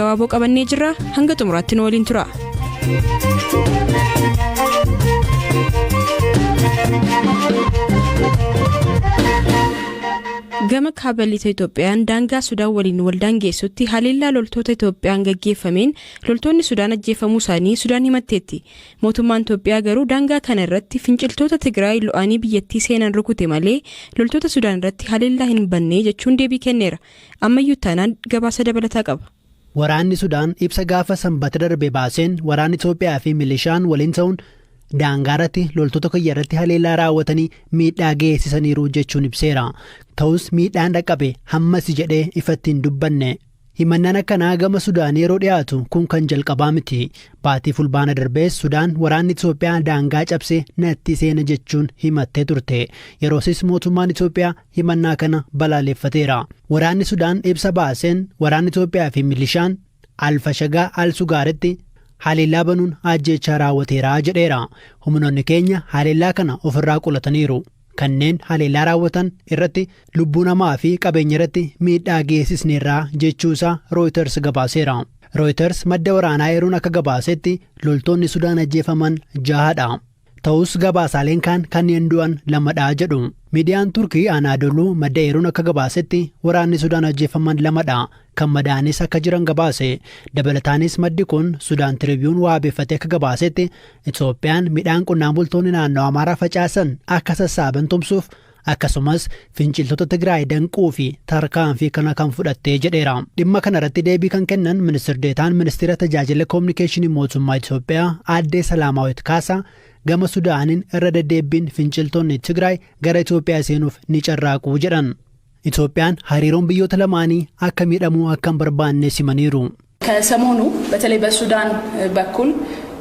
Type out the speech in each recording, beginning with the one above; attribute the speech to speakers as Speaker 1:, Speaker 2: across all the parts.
Speaker 1: Gabaaboo qabannee jirra hanga xumuraatti nu waliin tura. Gama kaabaliita Itoophiyaan daangaa Sudaan waliin waldaangeessutti haleellaa loltoota Itoophiyaan gaggeeffameen loltoonni Sudaan ajjeefamuu isaanii Sudaan himatteetti. Mootummaan Itoophiyaa garuu daangaa kana irratti finciltoota Tigraay lo'anii biyyattii seenan rukute malee loltoota Sudaan irratti haleellaa hin banne jechuun deebii kenneera. Ammayyuu taanaan gabaasa dabalataa qaba.
Speaker 2: Waraanni Sudaan ibsa gaafa sanbata darbe baaseen waraanni Itoophiyaa fi milishaan waliin ta'uun daangaarratti loltoota kiyyaarratti haleellaa raawwatanii miidhaa geessisaniiru jechuun ibseera. Ta'us miidhaan dhaqqabe hammas jedhee ifatti hin dubbanne. Himannaan akkanaa gama Sudaan yeroo dhiyaatu kun kan jalqabaa miti. Baatii fulbaana darbees Sudaan waraanni Itoophiyaa daangaa cabsee natti seena jechuun himattee turte. Yeroosis mootummaan Itoophiyaa himannaa kana balaaleffateera. Waraanni Sudaan ibsa baaseen waraanni Itoophiyaa fi milishaan Alfashagaa Al-Sugaaritti haleellaa banuun ajjeechaa raawwateera jedheera. Humnoonni keenya haleellaa kana ofirraa qulataniiru. Kanneen haleellaa raawwatan irratti lubbuu namaa fi qabeenya irratti miidhaa geessisneerraa jechuusaa Reuters gabaaseera. Reuters madda waraanaa eeruun akka gabaasetti loltoonni Sudaan ajjeefaman 6dha. Ta'us gabaasaaleen kanneen du'an 2dha jedhu. Miidiyaan Turkii Anaadoluu madda eeruun akka gabaasetti waraanni Sudaan ajjeefaman 2dha. Kan madaanis akka jiran gabaase. Dabalataanis maddi kun Sudaan Tribune waabeeffatee akka gabaasetti Itoophiyaan midhaan qonnaan bultoonni naannoo Amaaraa facaasan akka sassaaban tumsuuf akkasumas finciltoota Tigraay danquu fi tarkaanfii kana kan fudhattee jedheera. Dhimma kana irratti deebii kan kennan ministeer deetaan ministeera tajaajila koominikeeshinii mootummaa Itoophiyaa aadde Salaamaawit Kaasaa gama Sudaaniin irra deddeebiin finciltoonni Tigraay gara Itoophiyaa seenuuf ni carraaquu jedhan. Itoophiyaan hariiroon biyyoota lamaanii akka miidhamuu akka hin barbaanne simaniiru.
Speaker 3: ከሰሞኑ በተለይ በሱዳን በኩል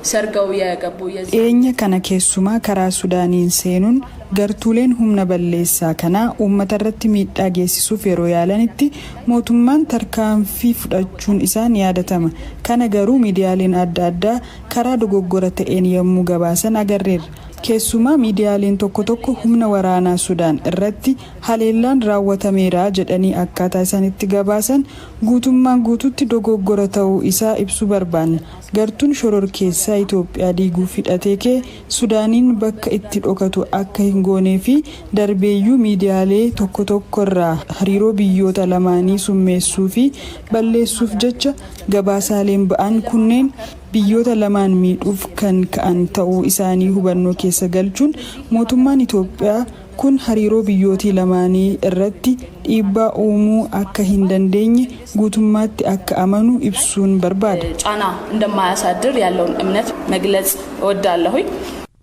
Speaker 3: ሰርገው የገቡ
Speaker 4: Eenya kana keessumaa karaa Sudaaniin seenuun gartuuleen humna balleessaa kana uummata irratti miidhaa geessisuuf yeroo yaalanitti mootummaan tarkaanfii fudhachuun isaa ni yaadatama. Kana garuu miidiyaaleen adda addaa karaa dogoggora ta'een yommuu gabaasan agarreerra. Keessumaa miidiyaaleen tokko humna waraanaa Sudaan irratti haleellaan raawwatameera jedhanii akkaataa isaanitti gabaasan guutummaan guututti dogoggora ta'uu isaa ibsuu barbaanna. Gartuun shororkeessaa Itoophiyaa diiguuf hidhatee kee Sudaaniin bakka itti dhokatu akka hin goonee fi darbeeyyuu miidiyaalee tokko irraa hariiroo biyyoota lamaanii summeessuu fi balleessuuf jecha gabaasaaleen ba'an kunneen biyyoota lamaan miidhuuf kan ka'an ta'uu isaanii hubannoo keessa galchuun mootummaan Itoophiyaa kun hariiroo biyyootii lamaanii irratti dhiibbaa uumuu akka hin dandeenye guutummaatti akka amanu ibsuun barbaada.
Speaker 3: ጫና እንደማያሳድር ያለውን እምነት መግለጽ እወዳለሁ.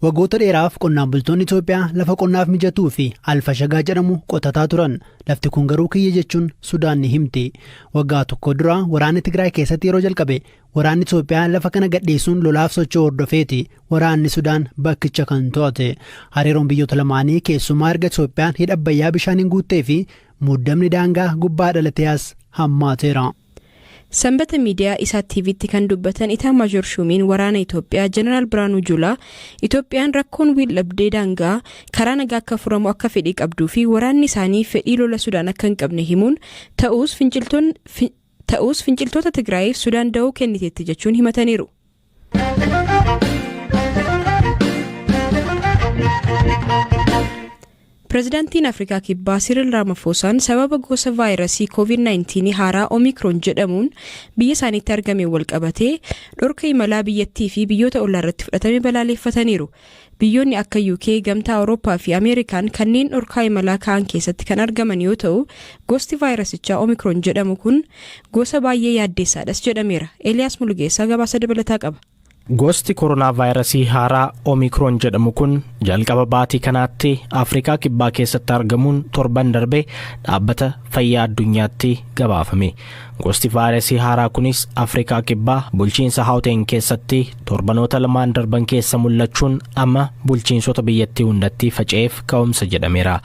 Speaker 2: Waggoota dheeraaf qonnaan bultoonni Itoophiyaa lafa qonnaaf mijatuu fi Alfashagaa jedhamu qotataa turan. Lafti kun garuu kiyya jechuun Sudaan ni himti. Waggaa tokko dura waraanni Tigraay keessatti yeroo jalqabe waraanni Itoophiyaa lafa kana gadhiisuun lolaaf socho'uu hordofeeti. Waraanni Sudaan bakkicha kan to'ate. Hariiroon biyyoota lamaanii keessumaa erga Itoophiyaan hidha Abbayyaa bishaaniin guuttee fi muddamni daangaa gubbaa dhalatees hammaateera.
Speaker 1: Sanbata miidiyaa isaa TV'tti kan dubbatan Itaamaajoor Shumiin waraana Itoophiyaa Jeneraal Biraanuu Juulaa Itoophiyaan rakkoon waldhabdee daangaa karaa nagaa akka furamu akka fedhii qabduu fi waraanni isaanii fedhii lola Sudaan akka hin qabne himuun ta'us finciltoota Tigraayiif Sudaan da'oo kenniteetti jechuun himataniiru. Pireezidaantiin Afrikaa Kibbaa Cyril Ramaphosa sababa gosa vaayirasii COVID-19 haaraa Omicron jedhamuun biyya isaaniitti argame walqabatee dhorka imalaa biyyattii fi biyyoota ollaa irratti fudhatame balaaleffataniiru. Biyyoonni akka UK, Gamtaa Awurooppaa fi Ameerikaan kanneen dhorkaa imalaa ka'an keessatti kan argaman yoo ta'u, gosti vaayirasichaa Omicron jedhamu kun gosa baay'ee yaaddeessaadhas jedhameera. Eliyaas Mulugeessaa gabaasa dabalataa qaba.
Speaker 5: Gosti koronaa vaayirasii haaraa Omicron jedhamu kun jalqaba baatii kanaatti Afrikaa Kibbaa keessatti argamuun torban darbe dhaabbata fayyaa addunyaatti gabaafame. Gosti vaayirasii haaraa kunis Afrikaa Kibbaa bulchiinsa Gauteng keessatti torbanoota lamaan darban keessa mul'achuun amma bulchiinsota biyyattii hundatti faca'eef ka'umsa jedhameera.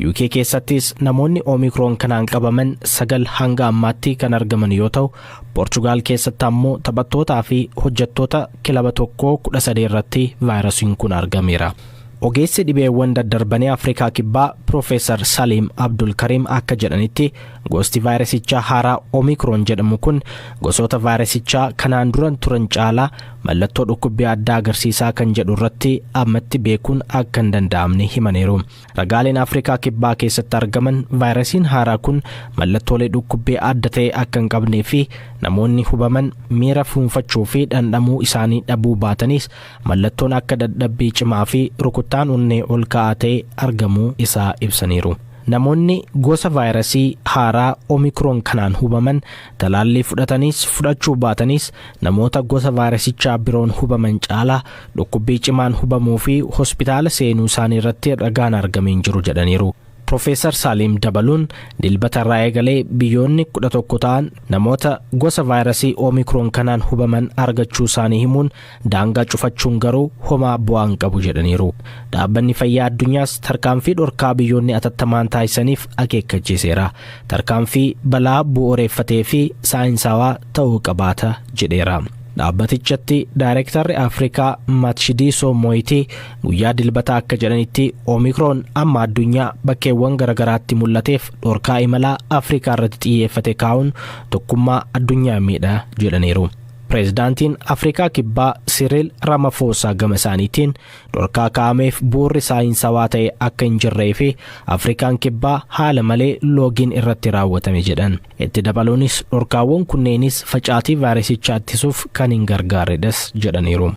Speaker 5: UK keessattis namoonni Omicron kanaan qabaman 9 hanga ammaatti kan argaman yoo ta'u, Portugal keessatti ammoo taphattootaa fi hojjettoota kilaba tokkoo 13 irratti vaayirasiin kun argameera. Ogeessi dhibeewwan daddarbanii Afrikaa Kibbaa Profeesar Saliim Abdul Karim akka jedhanitti gosti vaayirasichaa haaraa Omicron jedhamu kun gosoota vaayirasichaa kanaan duran turan caalaa mallattoo dhukkubbii addaa agarsiisaa kan jedhu irratti ammatti beekuun akka hin danda'amne himaniiru. Ragaaleen Afrikaa Kibbaa keessatti argaman vaayirasiin haaraa kun mallattoolee dhukkubbii adda ta'e akka hin qabnee fi namoonni hubaman miira fuunfachuu fi dhandhamuu isaanii dhabuu baatanis mallattoon akka dadhabbii cimaa fi rukuttaan onnee ol ka'aa ta'e argamuu isaa ibsaniiru. Namoonni gosa vaayirasii haaraa Omicron kanaan hubaman talaallii fudhatanis fudhachuu baatanis namoota gosa vaayirasichaa biroon hubaman caalaa dhukkubbii cimaan hubamuu fi hospitaala seenuu isaanii irratti ragaan argameen jiru jedhaniiru. Profeesar Saliim dabaluun dilbata irraa eegalee biyyoonni 11 ta'an namoota gosa vaayirasii Omicron kanaan hubaman argachuu isaanii himuun daangaa cufachuun garuu homaa bu'aa hin qabu jedhaniiru. Dhaabbanni fayyaa addunyaas tarkaanfii dhorkaa biyyoonni atattamaan taasisaniif akeekkachiiseera. Tarkaanfii balaa bu'uureeffatee fi saayinsawaa ta'uu qabaata jedheera. Dhaabbatichatti Daayirektarri Afrikaa Matshidiso Moitii guyyaa dilbataa akka jedhanitti Omicron amma addunyaa bakkeewwan garagaraatti mul'ateef dhorkaa imalaa Afrikaa irratti xiyyeeffate kaa'uun tokkummaa addunyaa miidha jedhaniiru. Pireezidaantiin Afrikaa Kibbaa Cyril Ramaphosa gama isaaniitiin dhorkaa kaa'ameef bu'uurri saayinsawaa ta'e akka hin jirree fi Afrikaan Kibbaa haala malee loogiin irratti raawwatame jedhan. Itti dabaluunis dhorkaawwan kunneenis facaatii vaayirasichaa ittisuuf kan hin gargaarredhas jedhaniiru.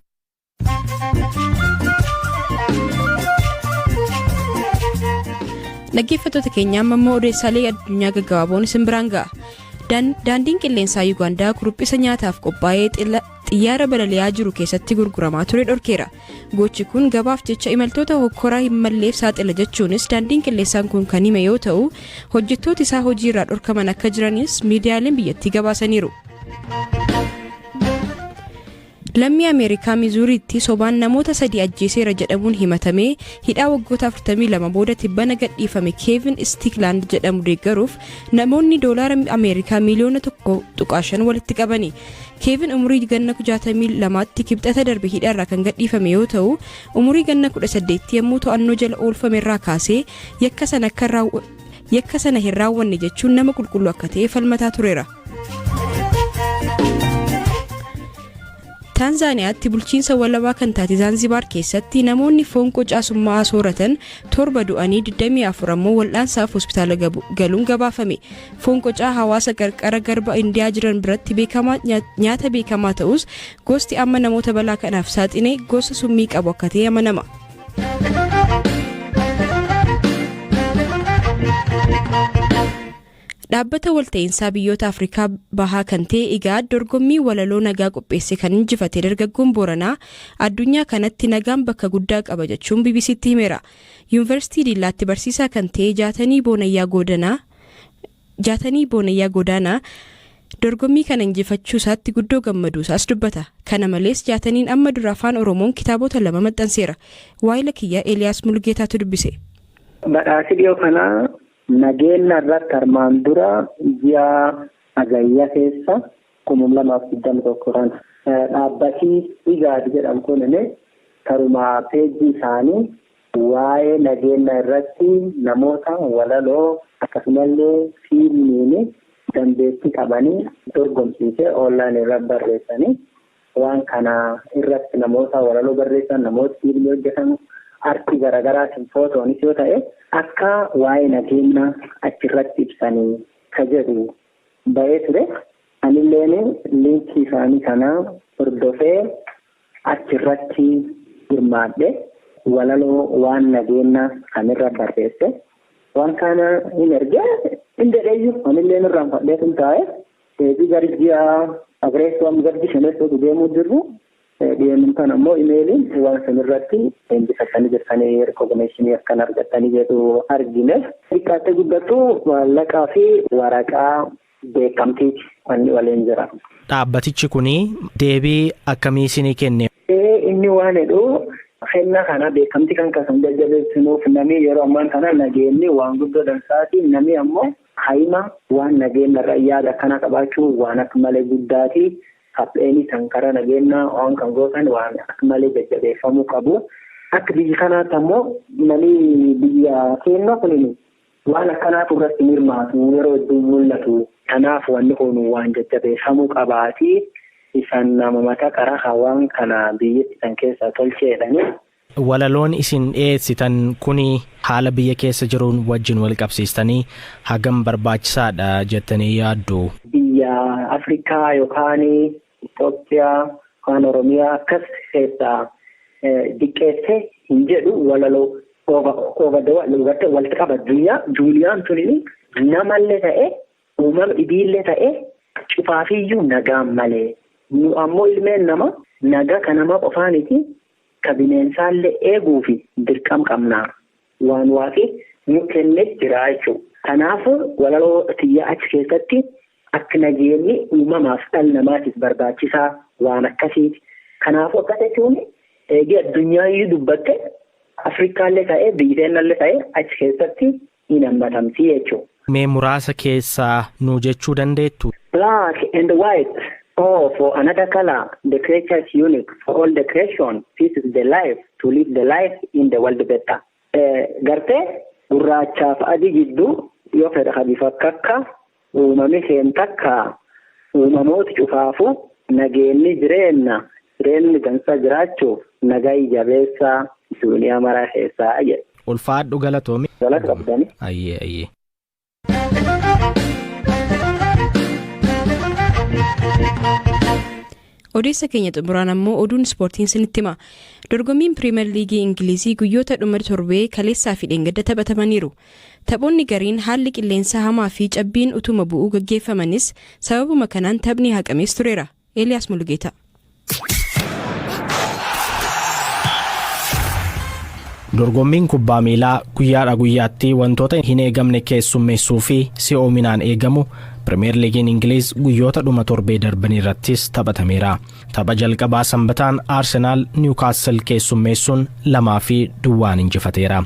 Speaker 1: Dhaggeeffattoota keenya amma odeessaalee addunyaa gaggabaaboon isin biraan ga'a. Daandiin qilleensaa Yuugaandaa kuruphisa nyaataaf qophaa'ee xiyyaara balali'aa jiru keessatti gurguramaa ture dhorkeera. Gochi kun gabaaf jecha imaltoota hokkoraa hin malleef saaxila jechuunis daandiin qilleensaan kun kan hime yoo ta'u hojjettooti isaa hojii irraa dhorkaman akka jiranis miidiyaaleen biyyattii gabaasaniiru. Lammii Ameerikaa Mizuuriitti sobaan namoota 3 ajjeeseera jedhamuun himatamee hidhaa waggoota 42 booda tibbana gadhiifame Kevin Stickland jedhamu deeggaruuf namoonni doolaara Ameerikaa miliyoona 1.5 walitti qabani. Kevin umurii ganna 62tti kibxata darbe hidhaarraa kan gadhiifame yoo ta'u umurii ganna 18 yommuu to'annoo jala oolfame irraa kaasee yakka sana hin raawwanne jechuun nama qulqulluu akka ta'e falmataa tureera. Taanzaaniyaatti bulchiinsa walabaa kan taate Zanzibar keessatti namoonni foon qocaasummaa sooratan 7 du'anii 24 ammoo wal'aansaaf hospitaala galuun gabaafame. Foon qocaa hawaasa qarqara garba Indiyaa jiran biratti nyaata beekamaa ta'us gosti amma namoota balaa kanaaf saaxine gosa summii qabu akka ta'e amanama. Dhaabbata walta'iinsaa biyyoota Afrikaa bahaa kan ta'e IGAD dorgommii walaloo nagaa qopheesse kan injifate dargaggoon Booranaa addunyaa kanatti nagaan bakka guddaa qaba jechuun BBCtti himeera. Yuunivarsiitii Diillaatti barsiisaa kan ta'e Jaatanii Boonayyaa Godaanaa dorgommii kana injifachuu isaatti guddoo gammaduu isaas dubbata. Kana malees Jaataniin amma dura afaan Oromoon kitaabota 2 maxxanseera. Waa'ila kiyyaa Eeliyaas Mulgeetaatu dubbise.
Speaker 6: Badhaasi dhiyoo kanaa nageenya irratti armaan dura ji'a agayya keessa 2021 dhaabbati IGAD jedhamu kunimmoo karuma peejii isaanii waa'ee nageenya irratti namoota walaloo akkasumallee fiilmiin dandeettii qabanii dorgomsiisee onlaayinii irratti barreessanii waan kana irratti namoota walaloo barreessan namoota fiilmii hojjetan arti garaagaraatiin footoonis yoo ta'e akka waa'ee nageenya achirratti ibsanii ka jedhu ba'ee ture. Anilleen liinkii isaanii kana hordofee achirratti hirmaadhe walaloo waan nageenya kanirra barreesse. Waan kana hin ergee hin dedheeyyu anilleen irraan fadhee sun taa'e deebii garji'a agreessuwwan garji shaneessootu deemuu jirru. Dhiyeenya kana immoo imeeliin waan sanirratti injifatanii jirtanii rikogneeshinii akkan argatanii jedhu argine. Xiqqaattee guddattu maallaqaa fi waraqaa beekamtiiti wanni waliin jira.
Speaker 5: Dhaabbatichi kuni deebii akkamii isinii kenne?
Speaker 6: Inni waan jedhu kennaa kana beekamtii kan kasan jajjabeessinuuf namni yeroo ammaan kana nageenyi waan guddoo dansaati. Namni ammoo haima waan nageenya irraa yaada akkana qabaachuu waan akka malee guddaati. Hapheenii kan karaa nageenya waan kan gootan waan akka malee jajjabeeffamuu qabu. akka biyya kanaatti ammoo namni biyya keenya kun waan akkanaatu irratti hirmaatu yeroo hedduu mul'atu. Kanaaf wanni kun waan jajjabeeffamuu qabaati. Isaan nama mata karaa waan kana biyyatti san keessa tolcheedhani.
Speaker 5: Walaloon isin dhiyeessitan kuni haala biyya keessa jiruun wajjin wal qabsiistanii hagam barbaachisaadha jettanii yaaddu? Biyya
Speaker 6: Afrikaa yookaan Itoophiyaa yookaan Oromiyaa akkas keessaa diqqeessee hin jedhu walaloo walitti qaba. Juuliyaan tuni namallee ta'e uumama dhibiillee ta'e cufaafiyyuu nagaan malee. Nu ammoo ilmeen nama nagaa kan nama qofaaniti ka bineensaallee eeguu fi dirqama qabnaa waan waaqi nu kennee jira jechuudha. Kanaaf walaloo xiyyaa achi keessatti akka nageenyi uumamaaf dhala namaatiif barbaachisaa waan akkasiiti. Kanaafuu akkas jechuun eegee addunyaa dubbatte Afrikaallee ta'e biyyateenallee ta'e achi keessatti hin hammatamti jechuudha.
Speaker 5: Mee muraasa keessaa nu jechuu dandeettu?
Speaker 6: Black and white. Oh, for another color, the creature is unique. For all the creation, this is the life, to live the life in the world better. Gartee gurraachaaf adii gidduu yoo fedha habifa kakka uumame seen takka uumamoota cufaafu nageenyi jireenyi gansa jiraachuuf nagaa jabeessaa duuniyaa maraa keessaa jedhe.
Speaker 5: Ulfaadhu galatoomi.
Speaker 6: Galata qabdani.
Speaker 5: Ayyee.
Speaker 1: Odeessa keenya xumuraan ammoo oduun ispoortiin sinitti hima. Dorgommiin Piriimeer Liigii Ingilizii guyyoota dhuma torbee kaleessaa fi dheengadda taphatamaniiru. Taphoonni gariin haalli qilleensaa hamaa fi cabbiin utuma bu'uu gaggeeffamanis sababuma kanaan taphni haqamees tureera. Eeliyaas Mulugeeta.
Speaker 5: Dorgommiin kubbaa miilaa guyyaadhaa guyyaatti wantoota hin eegamne keessummeessuu fi si'oominaan eegamu Pirimeer Liigiin Ingiliz guyyoota dhuma torbee darbanii irrattis taphatameera. Tapha jalqabaa sanbataan Arsenaal Niwukaasel keessummeessuun 2-2 injifateera.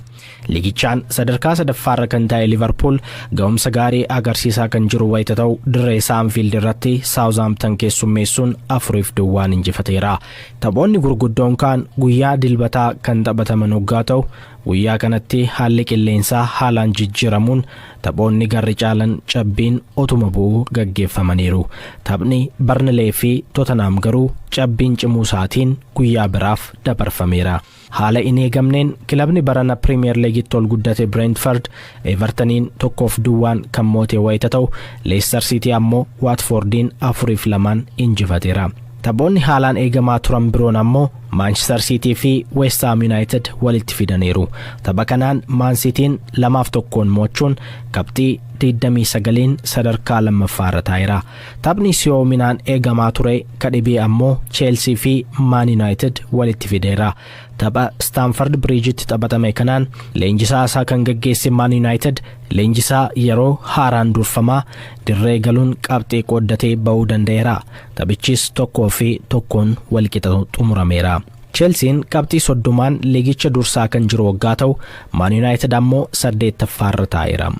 Speaker 5: Liigichaan sadarkaa sadaffaarra kan taa'e Liverpool ga'umsa gaarii agarsiisaa kan jiru wayita ta'u dirree Anfield irratti Southampton keessummeessuun 4-2 injifateera. Taphoonni gurguddoon kaan guyyaa dilbataa kan taphataman waggaa ta'u guyyaa kanatti haalli qilleensaa haalaan jijjiiramuun taphoonni garri caalan cabbiin utuma bu'uu gaggeeffamaniiru. Taphni Barnlee fi Tottenham garuu cabbiin cimuu isaatiin guyyaa biraaf dabarfameera. Haala hin eegamneen kilabni barana Premier Leaguetti ol guddate Brentford Evertoniin 1-2 kan moote wayita ta'u Leicester City ammoo Watfordiin 4-2 injifateera. Taphoonni haalaan eegamaa turan biroon ammoo Manchester City fi West Ham United walitti fidaniiru. Tapha kanaan Man Cityin 2-1 moochuun qabxii 29 sadarkaa lammaffaarra taa'eera. Taphni si'oominaan eegamaa ture kadhibee ammoo Chelsea fi Man United walitti fideera. Tapha Stamford Bridgetti taphatame kanaan leenjisaa isaa kan gaggeesse Man United leenjisaa yeroo haaraan durfamaa dirree galuun qabxii qooddatee ba'uu danda'eera. Taphichis 1-1 walqixa xumurameera. Chelsean qabxii 30 liigicha dursaa kan jiru waggaa ta'u Man United ammoo 8ffaarra taa'eera.